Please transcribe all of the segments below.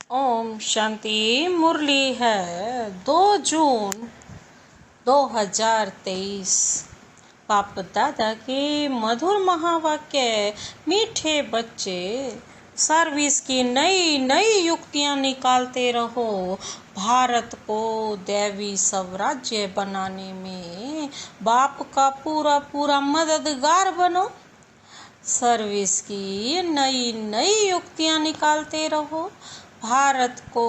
ओम शांति। मुरली है 2 जून 2023। बाप दादा के मधुर महावाक्य। मीठे बच्चे, सर्विस की नई नई युक्तियां निकालते रहो। भारत को दैवी स्वराज्य बनाने में बाप का पूरा पूरा मददगार बनो। सर्विस की नई नई युक्तियां निकालते रहो। भारत को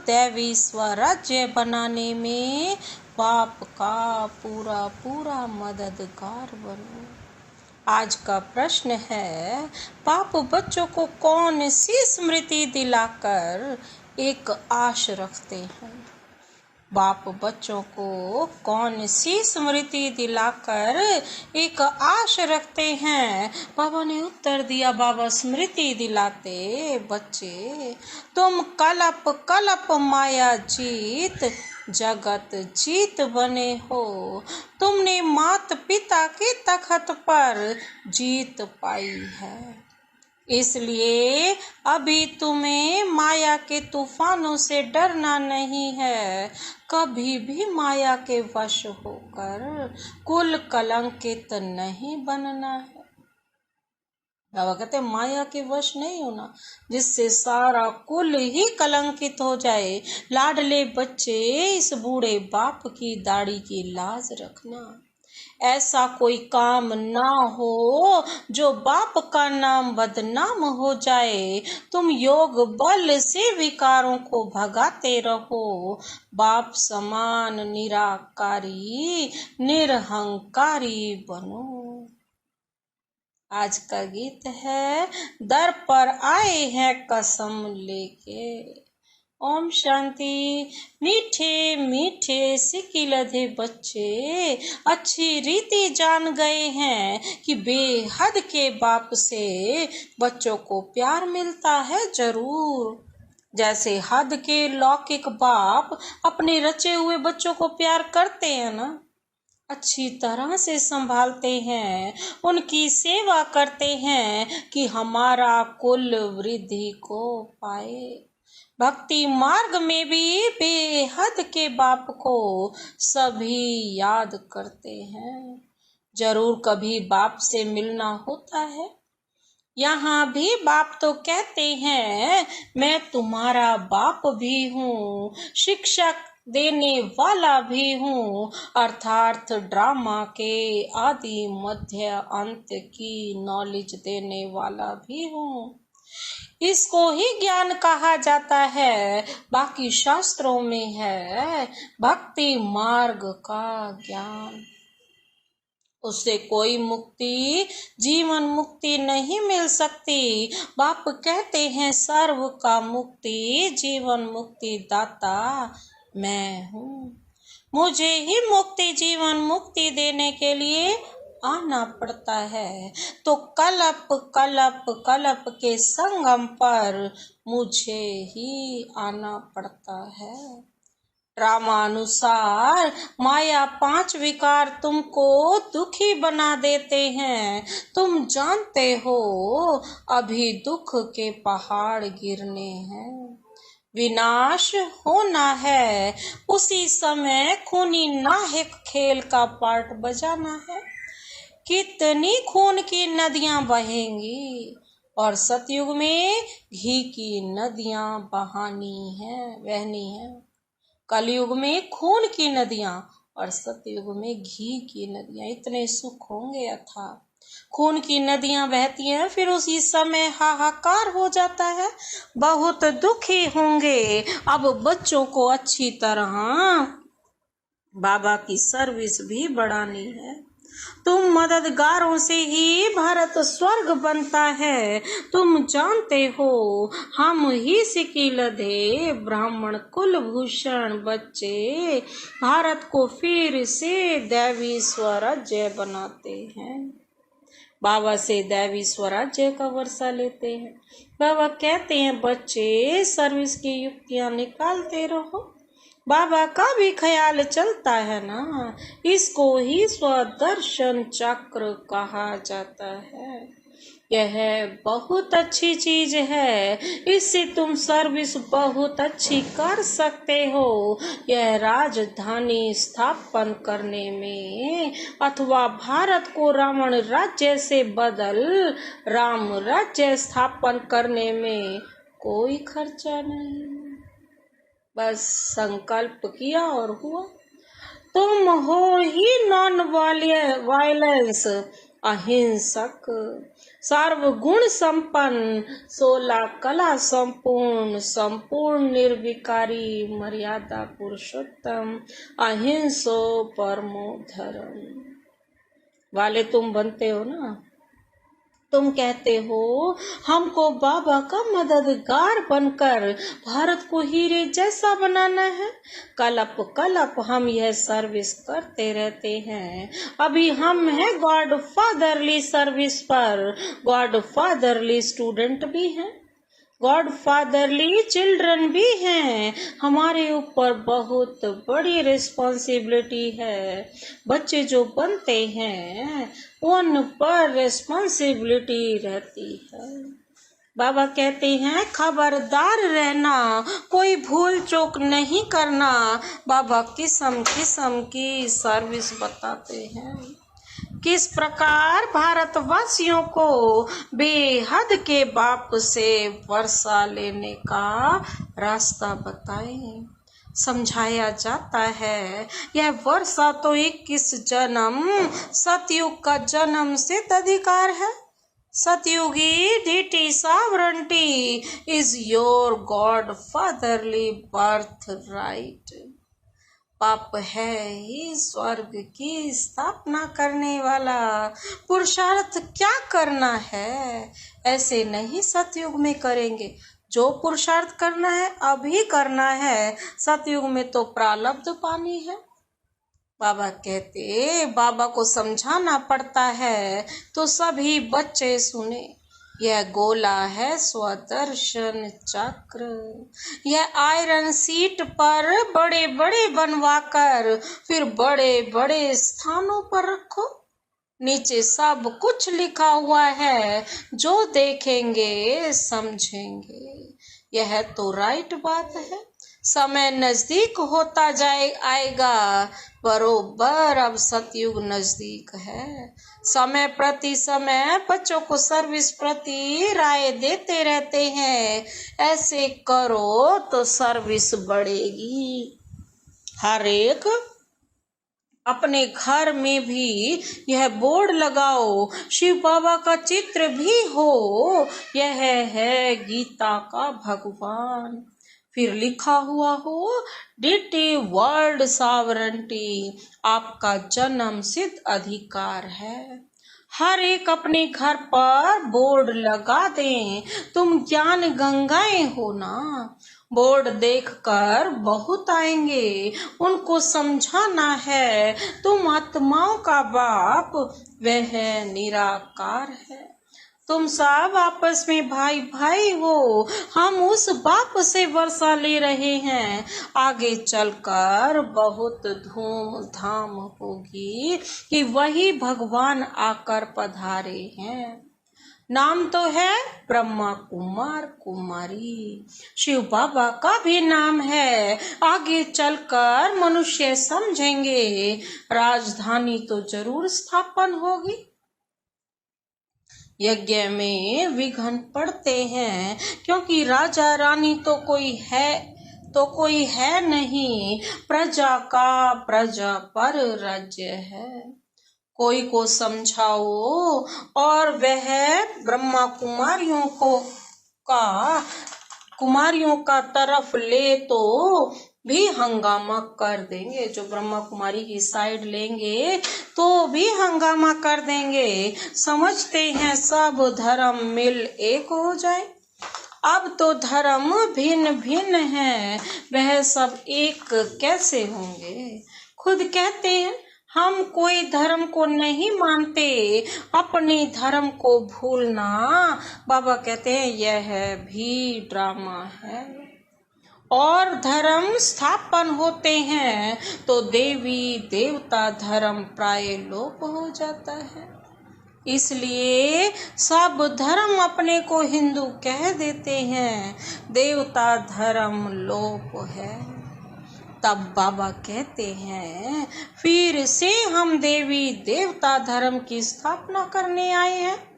दैवी स्वराज्य बनाने में बाप का पूरा पूरा मददगार बनो। आज का प्रश्न है, बाप बच्चों को कौन सी स्मृति दिलाकर एक आश रखते हैं? बाप बच्चों को कौन सी स्मृति दिलाकर एक आश रखते हैं? बाबा ने उत्तर दिया, बाबा स्मृति दिलाते बच्चे, तुम कलप कलप माया जीत जगत जीत बने हो। तुमने मात पिता के तख्त पर जीत पाई है, इसलिए अभी तुम्हें माया के तूफानों से डरना नहीं है। कभी भी माया के वश होकर कुल कलंकित नहीं बनना है। बाबा कहते माया के वश नहीं होना, जिससे सारा कुल ही कलंकित हो जाए। लाडले बच्चे, इस बूढ़े बाप की दाढ़ी की लाज रखना। ऐसा कोई काम ना हो जो बाप का नाम बदनाम हो जाए। तुम योग बल से विकारों को भगाते रहो। बाप समान निराकारी निरहंकारी बनो। आज का गीत है, दर पर आए हैं कसम लेके। ओम शांति। मीठे मीठे सिकिलधे बच्चे अच्छी रीति जान गए हैं कि बेहद के बाप से बच्चों को प्यार मिलता है जरूर। जैसे हद के लौकिक बाप अपने रचे हुए बच्चों को प्यार करते हैं ना, अच्छी तरह से संभालते हैं, उनकी सेवा करते हैं कि हमारा कुल वृद्धि को पाए। भक्ति मार्ग में भी बेहद के बाप को सभी याद करते हैं। जरूर कभी बाप से मिलना होता है। यहाँ भी बाप तो कहते हैं, मैं तुम्हारा बाप भी हूँ, शिक्षक देने वाला भी हूँ, अर्थात ड्रामा के आदि मध्य अंत की नॉलेज देने वाला भी हूँ। इसको ही ज्ञान कहा जाता है। बाकी शास्त्रों में है भक्ति मार्ग का ज्ञान। उससे कोई मुक्ति, जीवन मुक्ति नहीं मिल सकती। बाप कहते हैं, सर्व का मुक्ति जीवन मुक्ति दाता मैं हूँ। मुझे ही मुक्ति जीवन मुक्ति देने के लिए आना पड़ता है। तो कलप कलप कलप के संगम पर मुझे ही आना पड़ता है। रामानुसार माया 5 विकार तुमको दुखी बना देते हैं। तुम जानते हो अभी दुख के पहाड़ गिरने हैं, विनाश होना है। उसी समय खूनी नाहक खेल का पार्ट बजाना है। कितनी खून की नदियां बहेंगी और सतयुग में घी की नदियां बहनी है। कलयुग में खून की नदियां और सतयुग में घी की नदियां। इतने सुख होंगे अथा। खून की नदियां बहती हैं, फिर उसी समय हाहाकार हो जाता है, बहुत दुखी होंगे। अब बच्चों को अच्छी तरह बाबा की सर्विस भी बढ़ानी है। तुम मददगारों से ही भारत स्वर्ग बनता है। तुम जानते हो हम ही सिकिलधे ब्राह्मण कुलभूषण बच्चे भारत को फिर से दैवी स्वराज्य बनाते हैं। बाबा से दैवी स्वराज्य का वर्षा लेते हैं। बाबा कहते हैं, बच्चे सर्विस की युक्तियां निकालते रहो। बाबा का भी ख्याल चलता है ना, इसको ही स्वदर्शन चक्र कहा जाता है। यह बहुत अच्छी चीज है, इससे तुम सर्विस बहुत अच्छी कर सकते हो। यह राजधानी स्थापन करने में अथवा भारत को रावण राज्य से बदल राम राज्य स्थापन करने में कोई खर्चा नहीं। बस संकल्प किया और हुआ। तुम हो ही नॉन वायलेंस, अहिंसक, सर्वगुण संपन्न, 16 कला संपूर्ण, संपूर्ण निर्विकारी, मर्यादा पुरुषोत्तम, अहिंसो परमो धर्म वाले तुम बनते हो ना। तुम कहते हो हमको बाबा का मददगार बनकर भारत को हीरे जैसा बनाना है। कलप कलप हम यह सर्विस करते रहते हैं। अभी हम हैं गॉड फादरली सर्विस पर, गॉड फादरली स्टूडेंट भी हैं, गॉड फादरली चिल्ड्रन भी हैं। हमारे ऊपर बहुत बड़ी रिस्पॉन्सिबिलिटी है। बच्चे जो बनते हैं उन पर रिस्पॉन्सिबिलिटी रहती है। बाबा कहते हैं खबरदार रहना, कोई भूल चूक नहीं करना। बाबा किस्म किस्म की सर्विस बताते हैं, किस प्रकार भारतवासियों को बेहद के बाप से वर्षा लेने का रास्ता बताएं, समझाया जाता है। यह वर्षा तो 21 जन्म सतयुग का जन्म सिद्ध अधिकार है। सतयुगी deity sovereignty is your God fatherly birth right. पाप है ही स्वर्ग की स्थापना करने वाला। पुरुषार्थ क्या करना है, ऐसे नहीं सतयुग में करेंगे। जो पुरुषार्थ करना है अभी करना है, सतयुग में तो प्रारब्ध पानी है। बाबा कहते बाबा को समझाना पड़ता है तो सभी बच्चे सुने। यह गोला है स्वदर्शन चक्र, यह आयरन सीट पर बड़े बड़े बनवाकर फिर बड़े बड़े स्थानों पर रखो। नीचे सब कुछ लिखा हुआ है, जो देखेंगे समझेंगे। यह तो राइट बात है। समय नजदीक होता आएगा, बरोबर अब सतयुग नजदीक है। समय प्रति समय बच्चों को सर्विस प्रति राय देते रहते हैं, ऐसे करो तो सर्विस बढ़ेगी। हर एक अपने घर में भी यह बोर्ड लगाओ, शिव बाबा का चित्र भी हो, यह है गीता का भगवान। फिर लिखा हुआ हो डिटी वर्ल्ड सॉवरेंटी, आपका जन्म सिद्ध अधिकार है। हर एक अपने घर पर बोर्ड लगा दें। तुम ज्ञान गंगाएं हो ना, बोर्ड देखकर बहुत आएंगे, उनको समझाना है तुम आत्माओं का बाप, वह निराकार है। तुम सब आपस में भाई भाई हो, हम उस बाप से वर्षा ले रहे हैं। आगे चलकर बहुत धूमधाम होगी कि वही भगवान आकर पधारे हैं। नाम तो है ब्रह्मा कुमार कुमारी, शिव बाबा का भी नाम है। आगे चलकर मनुष्य समझेंगे, राजधानी तो जरूर स्थापन होगी। यज्ञ में विघ्न पड़ते हैं, क्योंकि राजा रानी तो कोई है नहीं। प्रजा का प्रजा पर राज्य है। कोई को समझाओ और वह ब्रह्मा कुमारियों का तरफ ले तो भी हंगामा कर देंगे। जो ब्रह्मा कुमारी की साइड लेंगे तो भी हंगामा कर देंगे। समझते हैं सब धर्म मिल एक हो जाए। अब तो धर्म भिन्न भिन्न है, वह सब एक कैसे होंगे। खुद कहते हैं हम कोई धर्म को नहीं मानते, अपने धर्म को भूलना। बाबा कहते हैं यह भी ड्रामा है। और धर्म स्थापन होते हैं तो देवी देवता धर्म प्राय लोप हो जाता है। इसलिए सब धर्म अपने को हिंदू कह देते हैं, देवता धर्म लोप है। तब बाबा कहते हैं फिर से हम देवी देवता धर्म की स्थापना करने आए हैं।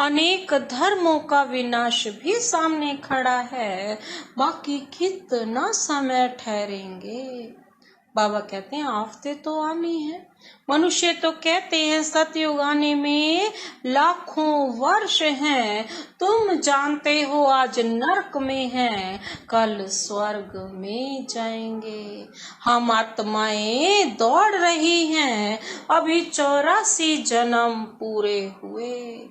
अनेक धर्मों का विनाश भी सामने खड़ा है, बाकी कितना समय ठहरेंगे। बाबा कहते हैं आफते तो आनी है। मनुष्य तो कहते हैं सतयुग आने में लाखों वर्ष हैं, तुम जानते हो आज नरक में हैं, कल स्वर्ग में जाएंगे। हम आत्माएं दौड़ रही हैं, अभी 84 जन्म पूरे हुए,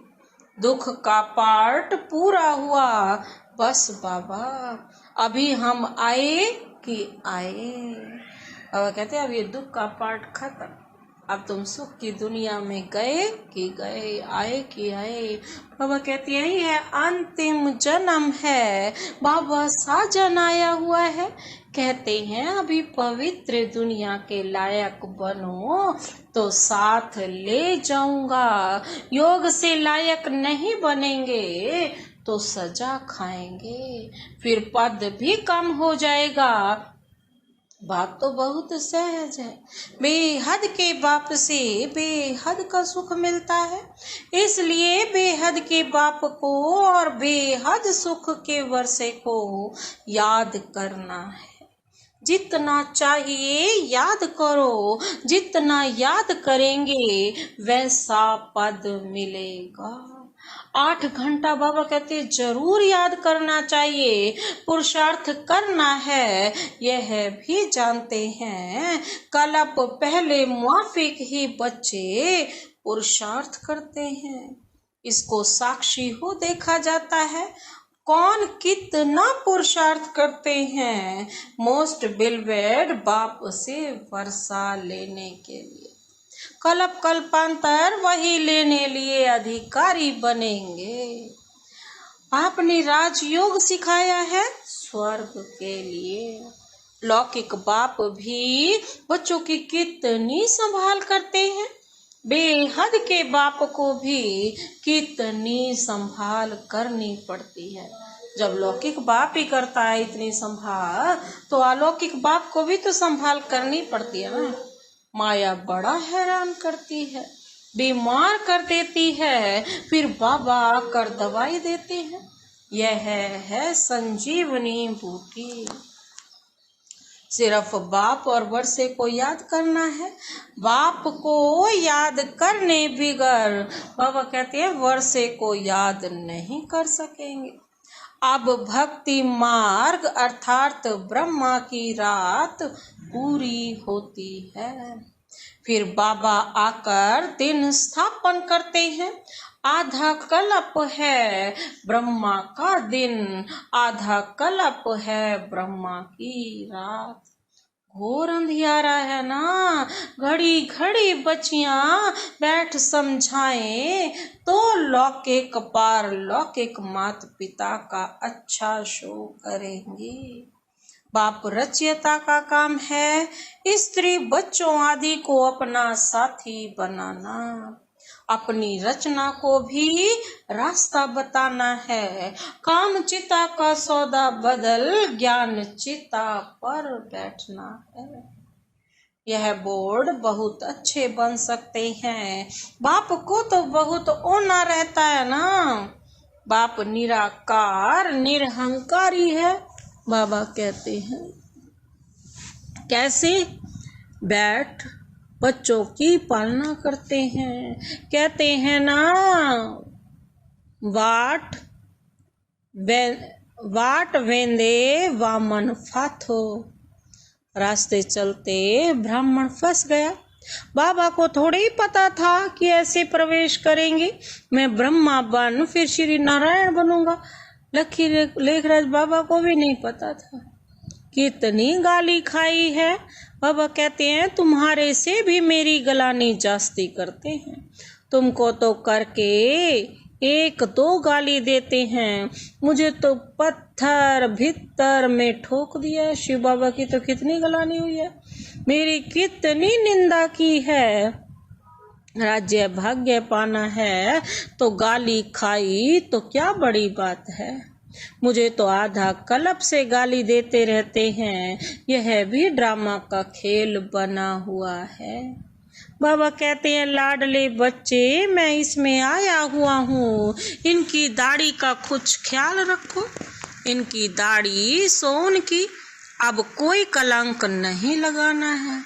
दुख का पार्ट पूरा हुआ। बस बाबा अभी हम आए कि आए। बाबा कहते हैं अब ये दुख का पार्ट खत्म, अब तुम सुख की दुनिया में गए कि गए, आए कि आए। बाबा कहते हैं यही है अंतिम जन्म है, बाबा साजन आया हुआ है। कहते हैं अभी पवित्र दुनिया के लायक बनो तो साथ ले जाऊंगा, योग से लायक नहीं बनेंगे तो सजा खाएंगे, फिर पद भी कम हो जाएगा। बात तो बहुत सहज है, बेहद के बाप से बेहद का सुख मिलता है, इसलिए बेहद के बाप को और बेहद सुख के वर्षे को याद करना है। जितना चाहिए याद करो, जितना याद करेंगे वैसा पद मिलेगा। 8 घंटा बाबा कहते जरूर याद करना चाहिए, पुरुषार्थ करना है, यह भी जानते हैं। कल्प पहले मुआफिक ही बच्चे पुरुषार्थ करते हैं, इसको साक्षी हो देखा जाता है कौन कितना पुरुषार्थ करते हैं। मोस्ट बिलवेड बाप से वर्षा लेने के लिए, कल्प कल्पांतर वही लेने लिए अधिकारी बनेंगे। आपने राजयोग सिखाया है स्वर्ग के लिए। लौकिक बाप भी बच्चों की कितनी संभाल करते हैं, बेहद के बाप को भी कितनी संभाल करनी पड़ती है। जब लौकिक बाप ही करता है इतनी संभाल, तो अलौकिक बाप को भी तो संभाल करनी पड़ती है ना। माया बड़ा हैरान करती है, बीमार कर देती है, फिर बाबा आकर दवाई देते हैं। यह है संजीवनी बूटी। सिर्फ बाप और वर्षे को याद करना है, बाप को याद करने बिगर बाबा कहते हैं वर्षे को याद नहीं कर सकेंगे। अब भक्ति मार्ग अर्थात ब्रह्मा की रात पूरी होती है, फिर बाबा आकर दिन स्थापन करते हैं। आधा कल्प है ब्रह्मा का दिन, आधा कल्प है ब्रह्मा की रात। घोर अंधियारा है ना, घड़ी घड़ी बच्चियां बैठ समझाएं तो लौकिक पार लौकिक माता पिता का अच्छा शो करेंगी। बाप रचयिता का काम है स्त्री बच्चों आदि को अपना साथी बनाना, अपनी रचना को भी रास्ता बताना है। काम चिता का सौदा बदल ज्ञान चिता पर बैठना है। यह बोर्ड बहुत अच्छे बन सकते हैं, बाप को तो बहुत ओना रहता है ना। बाप निराकार निरहंकारी है, बाबा कहते हैं। कैसे? बैठ बच्चों की पालना करते हैं, कहते हैं ना वाट वेंदे वामन फाथो। रास्ते चलते ब्राह्मण फंस गया। बाबा को थोड़ी ही पता था कि ऐसे प्रवेश करेंगे, मैं ब्रह्मा बन फिर श्री नारायण बनूंगा। लखी लेखराज बाबा को भी नहीं पता था। कितनी गाली खाई है। बाबा कहते हैं तुम्हारे से भी मेरी गलानी जास्ती करते हैं, तुमको तो करके 1-2 गाली देते हैं, मुझे तो पत्थर भीतर में ठोक दिया। शिव बाबा की तो कितनी गलानी हुई है, मेरी कितनी निंदा की है। राज्य भाग्य पाना है तो गाली खाई तो क्या बड़ी बात है। मुझे तो आधा कल्प से गाली देते रहते हैं, यह भी ड्रामा का खेल बना हुआ है। बाबा कहते हैं, लाडले बच्चे, मैं इसमें आया हुआ हूँ, इनकी दाढ़ी का कुछ ख्याल रखो। इनकी दाढ़ी सोन की, अब कोई कलंक नहीं लगाना है।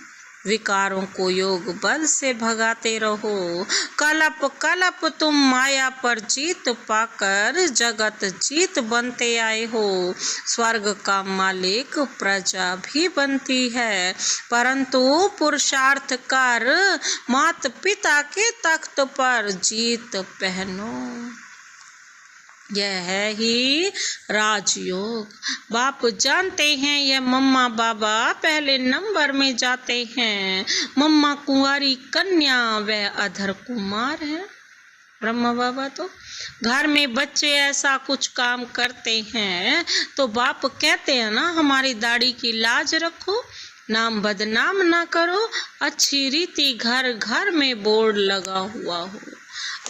विकारों को योग बल से भगाते रहो। कलप कलप तुम माया पर जीत पाकर जगत जीत बनते आए हो। स्वर्ग का मालिक प्रजा भी बनती है, परंतु पुरुषार्थ कर माता पिता के तख्त पर जीत पहनो। यह है ही राजयोग। बाप जानते हैं यह मम्मा बाबा पहले नंबर में जाते हैं। मम्मा कुंवारी कन्या व अधर कुमार है। ब्रह्मा बाबा तो घर में बच्चे ऐसा कुछ काम करते हैं तो बाप कहते हैं ना, हमारी दाढ़ी की लाज रखो, नाम बदनाम ना करो। अच्छी रीति घर घर में बोर्ड लगा हुआ हो।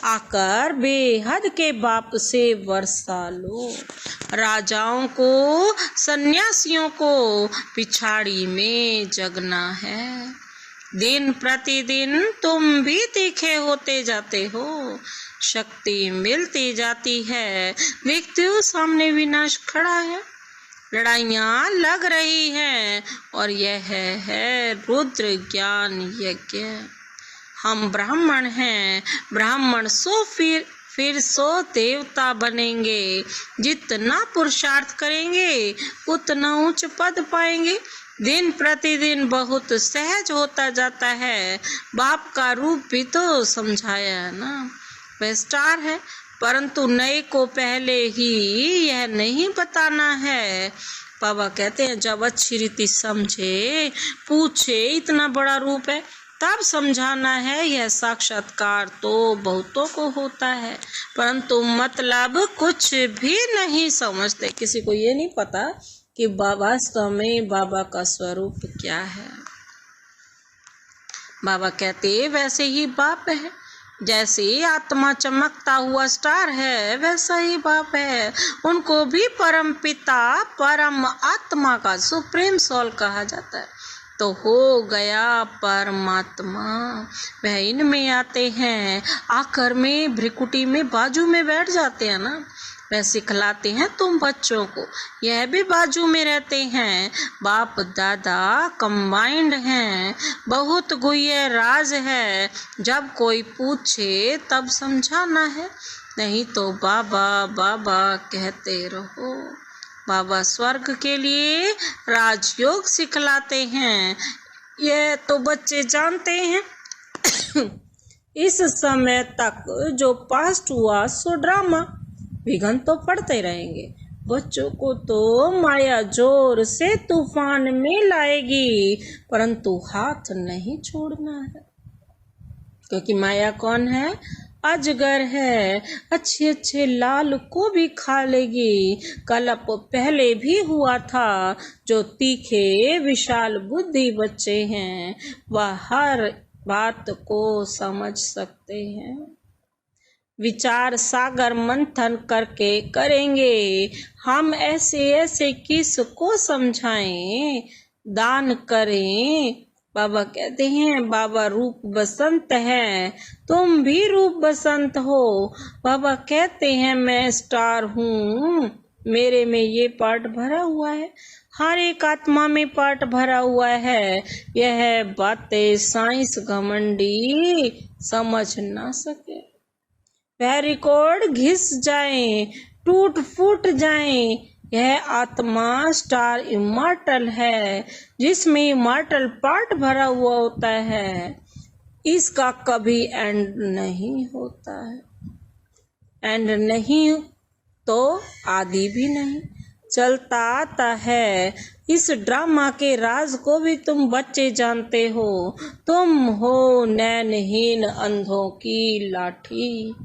आकर बेहद के बाप से वर्षा लो। राजाओं को सन्यासियों को पिछाड़ी में जगना है। दिन प्रतिदिन तुम भी तीखे होते जाते हो, शक्ति मिलती जाती है। मृत्यु सामने विनाश खड़ा है, लड़ाइयाँ लग रही हैं और यह है रुद्र ज्ञान यज्ञ। हम ब्राह्मण हैं, ब्राह्मण सो फिर सो देवता बनेंगे। जितना पुरुषार्थ करेंगे उतना उच्च पद पाएंगे। दिन प्रतिदिन बहुत सहज होता जाता है। बाप का रूप भी तो समझाया है ना, वह स्टार है, परंतु नए को पहले ही यह नहीं बताना है। बाबा कहते हैं, जब अच्छी रीति समझे, पूछे इतना बड़ा रूप है, तब समझाना है। यह साक्षात्कार तो बहुतों को होता है, परंतु मतलब कुछ भी नहीं समझते। किसी को ये नहीं पता कि वास्तव में बाबा का स्वरूप क्या है। बाबा कहते वैसे ही बाप है, जैसे आत्मा चमकता हुआ स्टार है वैसा ही बाप है। उनको भी परम पिता परम आत्मा का सुप्रीम सोल कहा जाता है। तो हो गया परमात्मा, वह इनमें आते हैं, आकर में भ्रिकुटी में बाजू में बैठ जाते हैं ना, वह सिखलाते हैं तुम बच्चों को। यह भी बाजू में रहते हैं। बाप दादा कंबाइंड हैं, बहुत गुह्य राज है। जब कोई पूछे तब समझाना है, नहीं तो बाबा बाबा कहते रहो। बाबा स्वर्ग के लिए राजयोग सिखलाते हैं, यह तो बच्चे जानते हैं। इस समय तक जो पास्ट हुआ सो ड्रामा, विघ्न तो पड़ते रहेंगे। बच्चों को तो माया जोर से तूफान में लाएगी, परंतु हाथ नहीं छोड़ना है, क्योंकि माया कौन है? अजगर है, अच्छे अच्छे लाल को भी खा लेगी। कलप पहले भी हुआ था। जो तीखे विशाल बुद्धि बच्चे हैं वह हर बात को समझ सकते हैं। विचार सागर मंथन करके करेंगे। हम ऐसे ऐसे किसको समझाएं, दान करें। बाबा कहते हैं, बाबा रूप बसंत है, तुम भी रूप बसंत हो। बाबा कहते हैं, मैं स्टार हूँ, मेरे में ये पार्ट भरा हुआ है, हर एक आत्मा में पार्ट भरा हुआ है। यह बातें साइंस घमंडी समझ ना सके। वह रिकॉर्ड घिस जाए, टूट फूट जाए। यह आत्मा स्टार इमॉर्टल है, जिसमें इमॉर्टल पार्ट भरा हुआ होता है। इसका कभी एंड नहीं होता है। एंड नहीं तो आदि भी नहीं, चलता आता है। इस ड्रामा के राज को भी तुम बच्चे जानते हो। तुम हो नैनहीन अंधों की लाठी।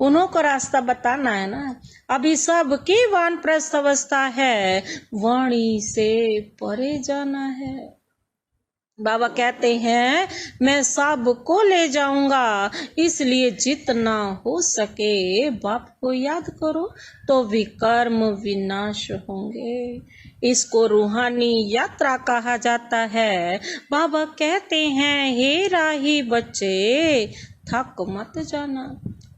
उन्हों को रास्ता बताना है ना। अभी सब की वानप्रस्थ अवस्था है, वाणी से परे जाना है। बाबा कहते हैं मैं सबको ले जाऊंगा, इसलिए जितना हो सके बाप को याद करो तो विकर्म विनाश होंगे। इसको रूहानी यात्रा कहा जाता है। बाबा कहते हैं हे राही बच्चे थक मत जाना,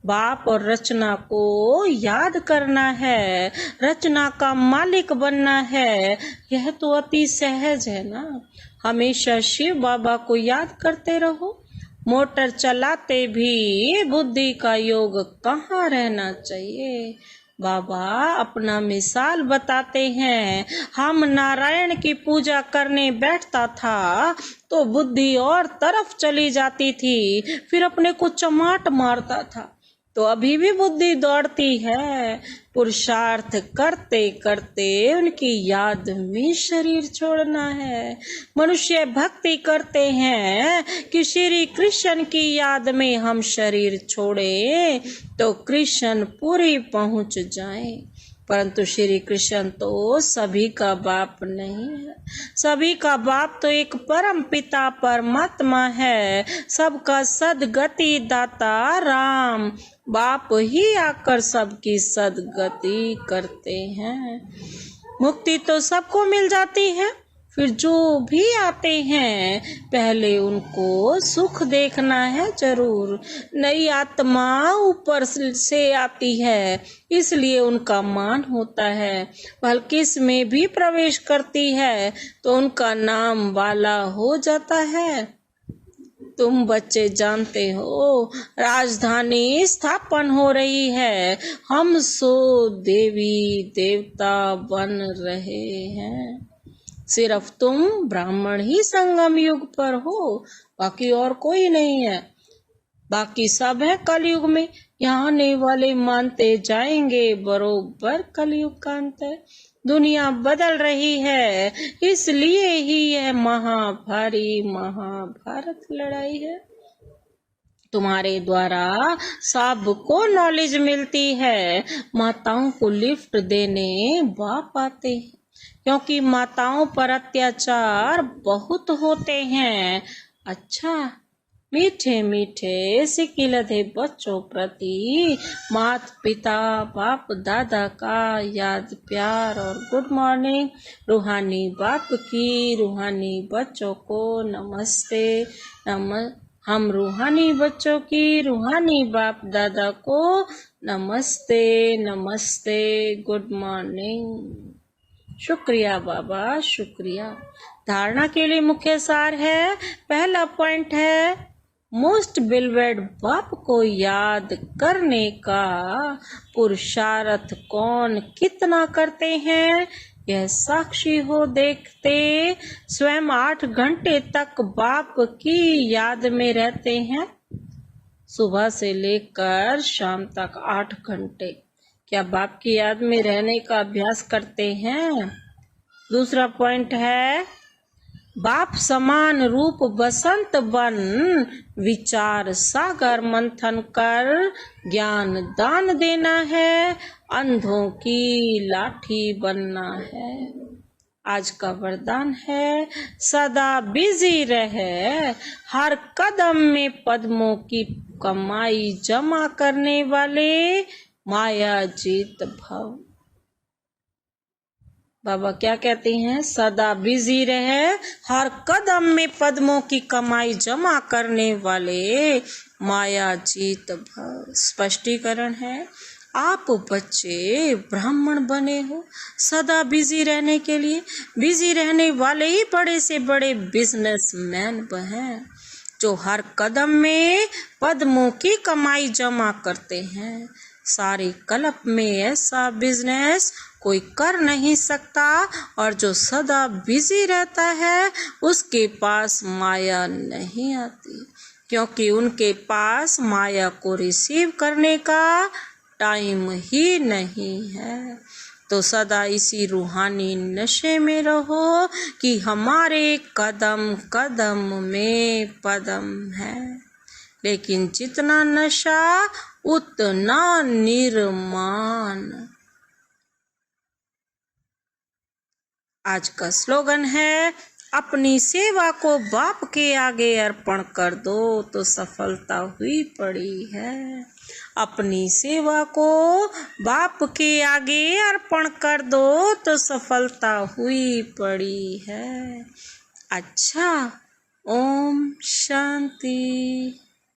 बाप और रचना को याद करना है, रचना का मालिक बनना है। यह तो अति सहज है ना। हमेशा शिव बाबा को याद करते रहो। मोटर चलाते भी बुद्धि का योग कहाँ रहना चाहिए। बाबा अपना मिसाल बताते हैं। हम नारायण की पूजा करने बैठता था तो बुद्धि और तरफ चली जाती थी, फिर अपने को चमाट मारता था। तो अभी भी बुद्धि दौड़ती है। पुरुषार्थ करते करते उनकी याद में शरीर छोड़ना है। मनुष्य भक्ति करते हैं कि श्री कृष्ण की याद में हम शरीर छोड़े तो कृष्ण पूरी पहुंच जाए, परंतु श्री कृष्ण तो सभी का बाप नहीं है। सभी का बाप तो एक परम पिता परमात्मा है। सबका सदगति दाता राम बाप ही आकर सबकी सदगति करते हैं। मुक्ति तो सबको मिल जाती है, फिर जो भी आते हैं पहले उनको सुख देखना है जरूर। नई आत्मा ऊपर से आती है इसलिए उनका मान होता है। बल्कि इसमें भी प्रवेश करती है तो उनका नाम वाला हो जाता है। तुम बच्चे जानते हो राजधानी स्थापन हो रही है। हम सो देवी देवता बन रहे हैं। सिर्फ तुम ब्राह्मण ही संगम युग पर हो, बाकी और कोई नहीं है। बाकी सब है कलयुग में। यहाँ आने वाले मानते जाएंगे बरोबर कलयुग का अंत है। दुनिया बदल रही है, इसलिए ही यह महाभारी महाभारत लड़ाई है। तुम्हारे द्वारा सबको नॉलेज मिलती है। माताओं को लिफ्ट देने बाप आते हैं, क्योंकि माताओं पर अत्याचार बहुत होते हैं। अच्छा, मीठे मीठे सिकिलधे बच्चों प्रति माता पिता बाप दादा का याद प्यार और गुड मॉर्निंग। रूहानी बाप की रूहानी बच्चों को नमस्ते। हम रूहानी बच्चों की रूहानी बाप दादा को नमस्ते नमस्ते गुड मॉर्निंग। शुक्रिया बाबा, शुक्रिया। धारणा के लिए मुख्य सार है। पहला पॉइंट है मोस्ट बिलवेड बाप को याद करने का पुरुषार्थ कौन कितना करते हैं यह साक्षी हो देखते। स्वयं 8 घंटे तक बाप की याद में रहते हैं, सुबह से लेकर शाम तक 8 घंटे। क्या बाप की याद में रहने का अभ्यास करते हैं? दूसरा पॉइंट है बाप समान रूप बसंत बन विचार सागर मंथन कर ज्ञान दान देना है, अंधों की लाठी बनना है। आज का वरदान है सदा बिजी रहे, हर कदम में पद्मों की कमाई जमा करने वाले माया जीत भव। बाबा क्या कहते हैं? सदा बिजी रहे, हर कदम में पद्मों की कमाई जमा करने वाले माया जीत भव। स्पष्टीकरण है आप बच्चे ब्राह्मण बने हो सदा बिजी रहने के लिए। बिजी रहने वाले ही बड़े से बड़े बिजनेसमैन हैं, जो हर कदम में पद्मों की कमाई जमा करते हैं। सारी कल्प में ऐसा बिजनेस कोई कर नहीं सकता, और जो सदा बिजी रहता है उसके पास माया नहीं आती, क्योंकि उनके पास माया को रिसीव करने का टाइम ही नहीं है। तो सदा इसी रूहानी नशे में रहो कि हमारे कदम कदम में पदम है। लेकिन जितना नशा उतना निर्माण। आज का स्लोगन है अपनी सेवा को बाप के आगे अर्पण कर दो तो सफलता हुई पड़ी है। अपनी सेवा को बाप के आगे अर्पण कर दो तो सफलता हुई पड़ी है। अच्छा, ओम शांति।